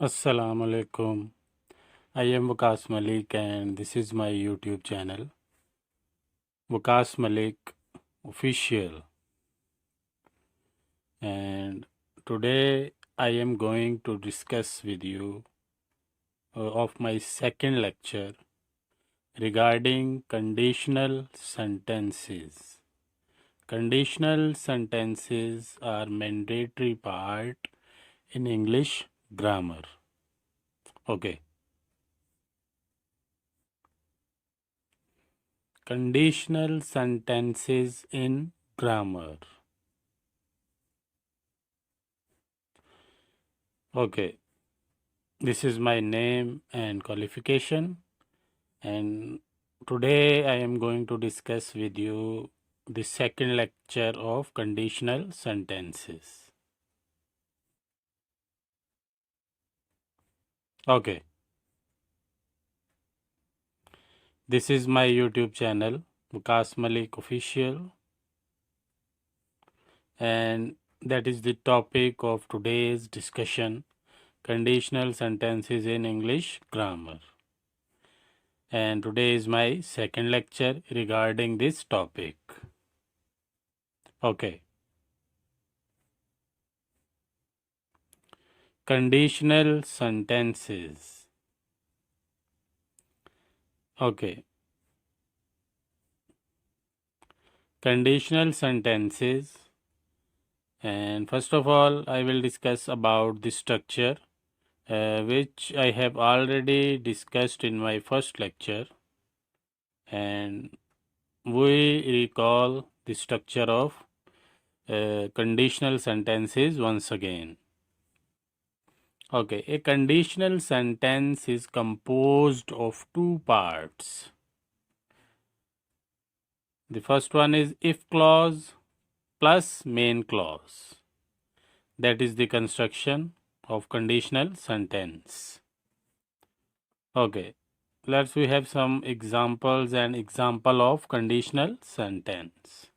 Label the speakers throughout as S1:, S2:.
S1: Assalamu alaikum. I am Waqas Malik and this is my YouTube channel, Waqas Malik Official. And today I am going to discuss with you of my second lecture regarding conditional sentences. Conditional sentences are mandatory part in English grammar. Okay. Conditional sentences in grammar. Okay, this is my name and qualification, and today I am going to discuss with you the second lecture of conditional sentences. Okay, this is my YouTube channel, Waqas Malik Official, and that is the topic of today's discussion, conditional sentences in English grammar. And today is my second lecture regarding this topic. Okay. Conditional sentences. Okay. Conditional sentences. And first of all, I will discuss about the structure, which I have already discussed in my first lecture. And we recall the structure of conditional sentences once again. Okay, a conditional sentence is composed of two parts. The first one is if clause plus main clause. That is the construction of conditional sentence. Okay, we have some examples and example of conditional sentence.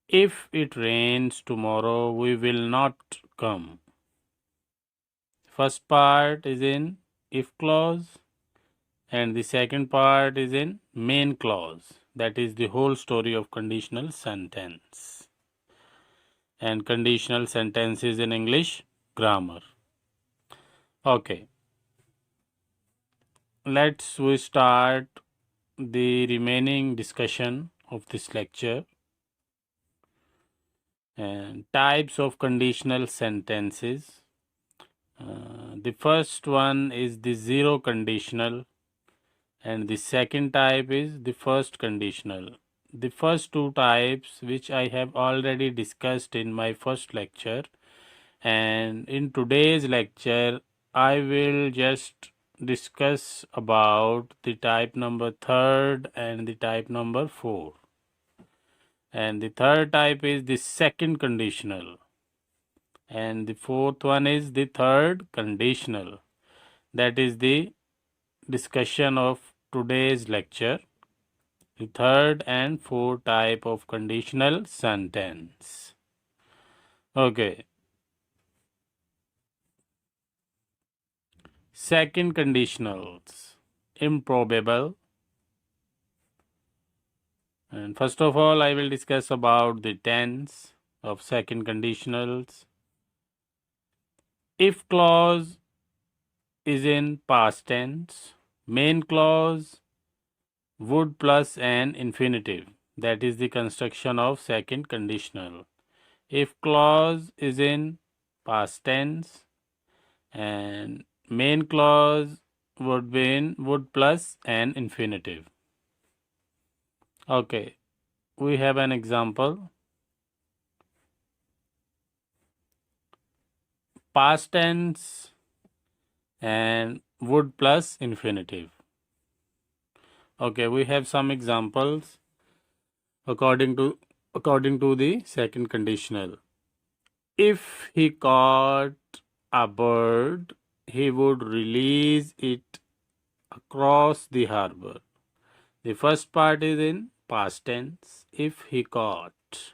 S1: If it rains tomorrow, we will not come. First part is in if clause and the second part is in main clause. That is the whole story of conditional sentence and conditional sentences in English grammar. Okay, we start the remaining discussion of this lecture. And types of conditional sentences. The first one is the zero conditional and the second type is the first conditional. The first two types which I have already discussed in my first lecture, and in today's lecture I will just discuss about the type number 3 and the type number 4. And the third type is the second conditional and the fourth one is the third conditional. That is the discussion of today's lecture, the third and fourth type of conditional sentence. Okay, second conditionals, improbable. And first of all I will discuss about the tense of second conditionals. If clause is in past tense, main clause would plus an infinitive. That is the construction of second conditional. If clause is in past tense and main clause would be in would plus an infinitive. Okay, we have an example. Past tense and would plus infinitive. Okay, we have some examples according to the second conditional. If he caught a bird, he would release it across the harbor. The first part is in past tense, if he caught,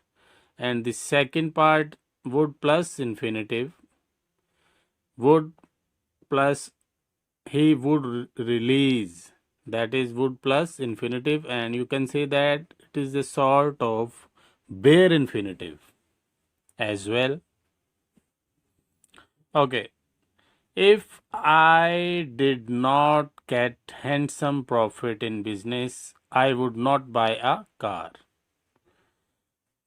S1: and the second part would plus infinitive, would plus he would release. That is would plus infinitive, and you can say that it is a sort of bare infinitive as well. Okay. If I did not get handsome profit in business, I would not buy a car.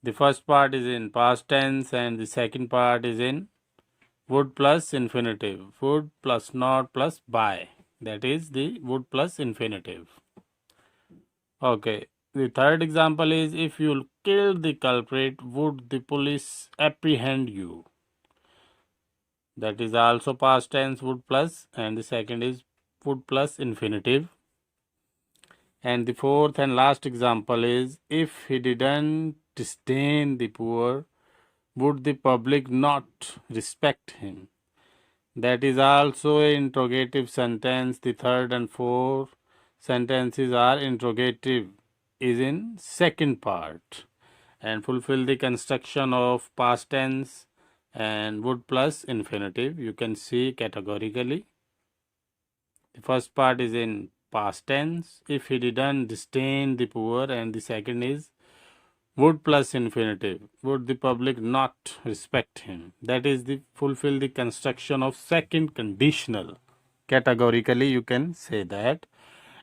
S1: The first part is in past tense and the second part is in would plus infinitive. Would plus not plus buy. That is the would plus infinitive. Okay. The third example is if you kill the culprit, would the police apprehend you? That is also past tense would plus, and the second is would plus infinitive. And the fourth and last example is if he didn't disdain the poor, would the public not respect him? That is also an interrogative sentence. The third and fourth sentences are interrogative, is in second part, and fulfill the construction of past tense and would plus infinitive. You can see categorically. The first part is in past tense. If he didn't disdain the poor, and the second is would plus infinitive. Would the public not respect him? That is the fulfill the construction of second conditional. Categorically, you can say that,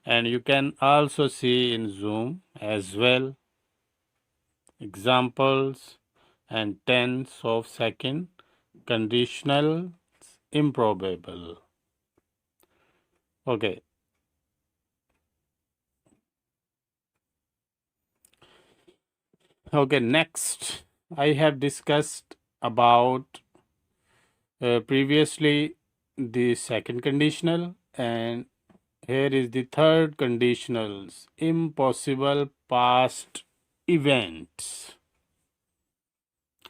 S1: and you can also see in Zoom as well examples and tense of second conditional improbable. Okay. Okay, next I have discussed about previously the second conditional, and here is the third conditionals, impossible past events.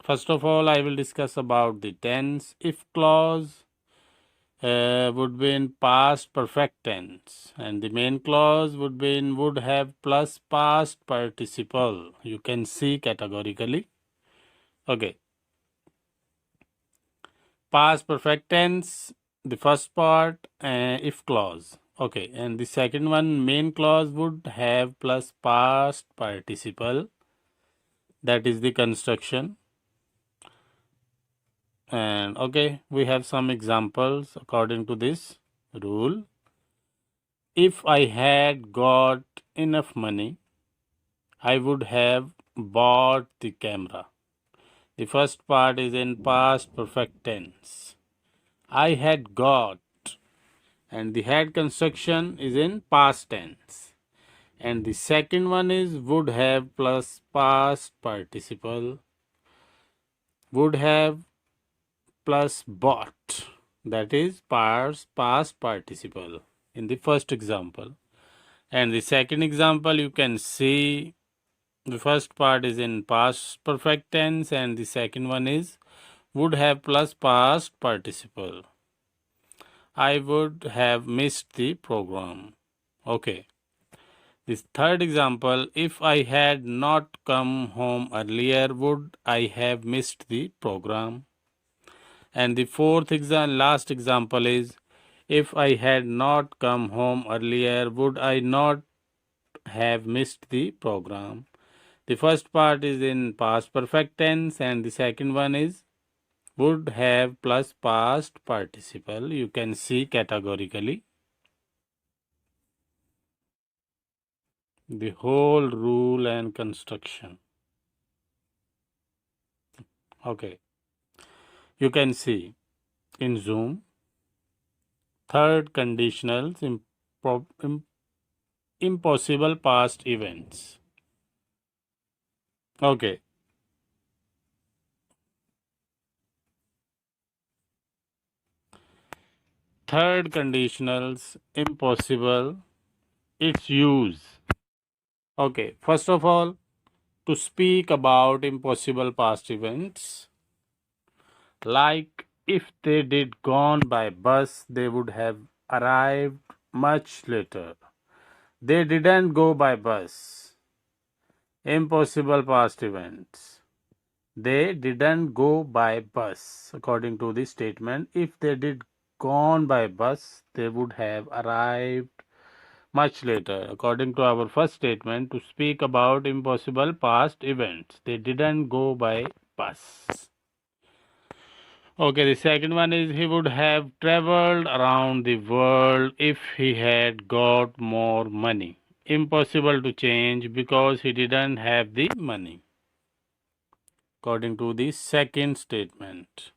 S1: First of all, I will discuss about the tense. If clause would be in past perfect tense, and the main clause would be in would have plus past participle. You can see categorically. Okay. Past perfect tense, the first part, if clause. Okay, and the second one, main clause would have plus past participle. That is the construction. And okay, we have some examples according to this rule. If I had got enough money, I would have bought the camera. The first part is in past perfect tense. I had got, and the had construction is in past tense. And the second one is would have plus past participle. Would have plus bought. That is past participle in the first example. And the second example, you can see the first part is in past perfect tense and the second one is would have plus past participle. I would have missed the program. Okay. This third example, if I had not come home earlier, would I have missed the program? And the fourth last example is, if I had not come home earlier, would I not have missed the program? The first part is in past perfect tense and the second one is would have plus past participle. You can see categorically. The whole rule and construction. Okay. You can see in Zoom third conditionals impossible past events. Okay. Third conditionals impossible, its use. Okay. First of all, to speak about impossible past events, like if they did gone by bus, they would have arrived much later. They didn't go by bus. Impossible past events. They didn't go by bus, according to the statement. If they did gone by bus, they would have arrived much later. According to our first statement, to speak about impossible past events, they didn't go by bus. Okay, the second one is he would have traveled around the world if he had got more money. Impossible to change because he didn't have the money, according to the second statement.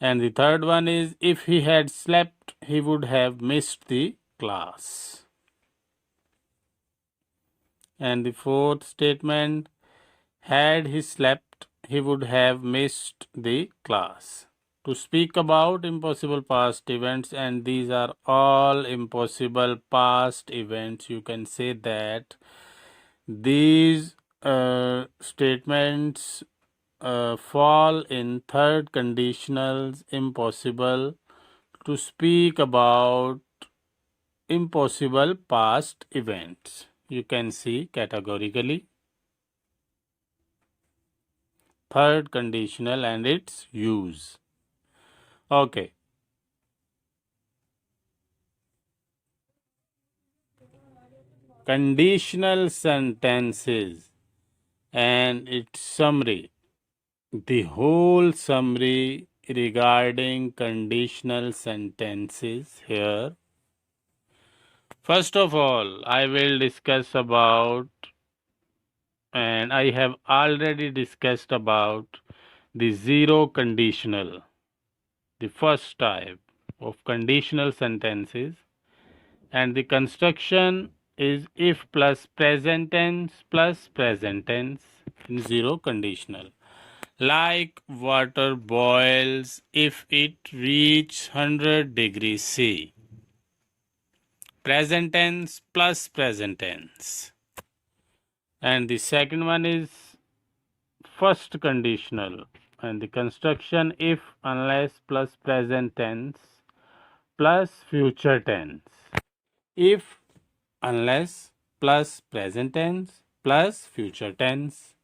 S1: And the third one is if he had slept, he would have missed the class. And the fourth statement, had he slept, he would have missed the class. To speak about impossible past events, and these are all impossible past events, you can say that these statements fall in third conditionals impossible to speak about impossible past events. You can see categorically third conditional and its use. Okay. Conditional sentences and its summary. The whole summary regarding conditional sentences here. First of all, I will discuss about, and I have already discussed about, the zero conditional, the first type of conditional sentences, and the construction is if plus present tense in zero conditional. Like water boils if it reaches 100 degrees C. Present tense plus present tense. And the second one is first conditional, and the construction if unless plus present tense plus future tense. If unless plus present tense plus future tense.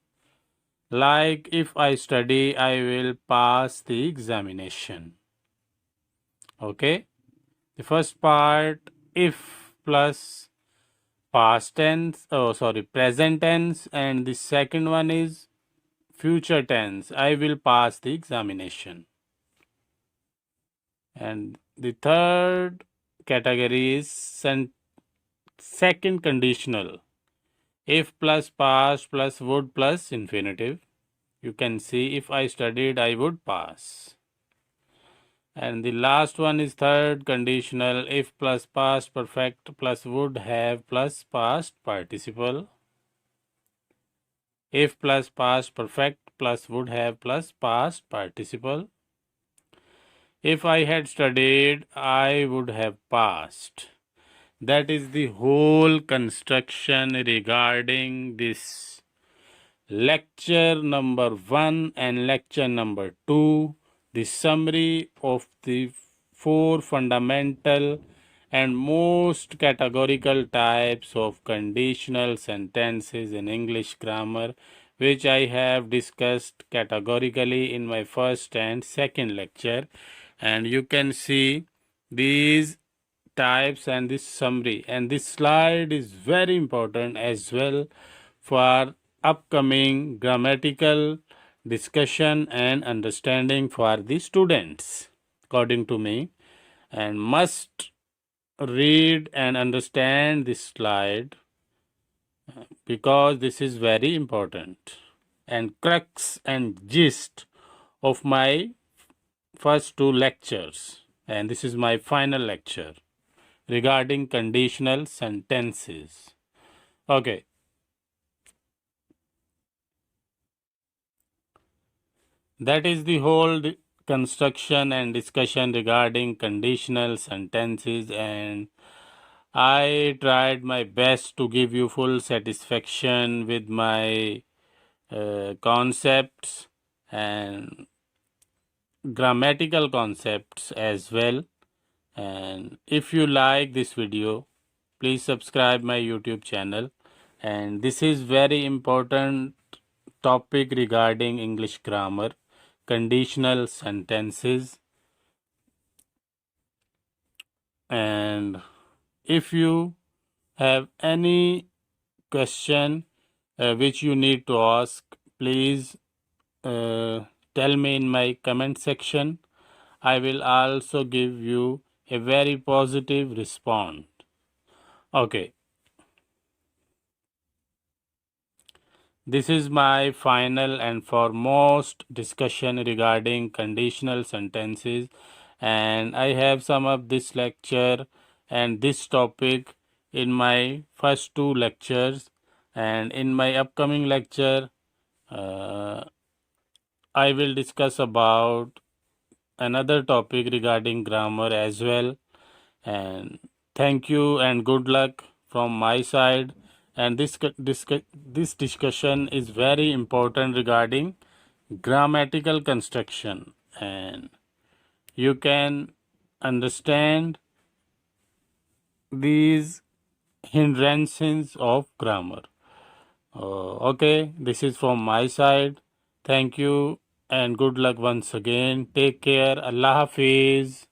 S1: Like if I study, I will pass the examination. Okay. The first part, if plus past tense, present tense, and the second one is future tense, I will pass the examination. And the third category is second conditional, if plus past plus would plus infinitive. You can see if I studied, I would pass. And the last one is third conditional, if plus past perfect plus would have plus past participle. If plus past perfect plus would have plus past participle. If I had studied, I would have passed. That is the whole construction regarding this lecture number 1 and lecture number 2. The summary of the 4 fundamental and most categorical types of conditional sentences in English grammar, which I have discussed categorically in my first and second lecture. And you can see these types and this summary, and this slide is very important as well for upcoming grammatical discussion and understanding for the students, according to me, and must read and understand this slide because this is very important and crux and gist of my first 2 lectures, and this is my final lecture regarding conditional sentences. Okay. That is the whole construction and discussion regarding conditional sentences, and I tried my best to give you full satisfaction with my concepts and grammatical concepts as well. And if you like this video, please subscribe my YouTube channel. And this is very important topic regarding English grammar, conditional sentences. And if you have any question which you need to ask, please tell me in my comment section. I will also give you a very positive response. Okay, this is my final and foremost discussion regarding conditional sentences, and I have summed up this lecture and this topic in my first two lectures, and in my upcoming lecture I will discuss about another topic regarding grammar as well. And thank you and good luck from my side. And this discussion is very important regarding grammatical construction, and you can understand these hindrances of grammar. Okay, this is from my side. Thank you and good luck once again. Take care. Allah Hafiz.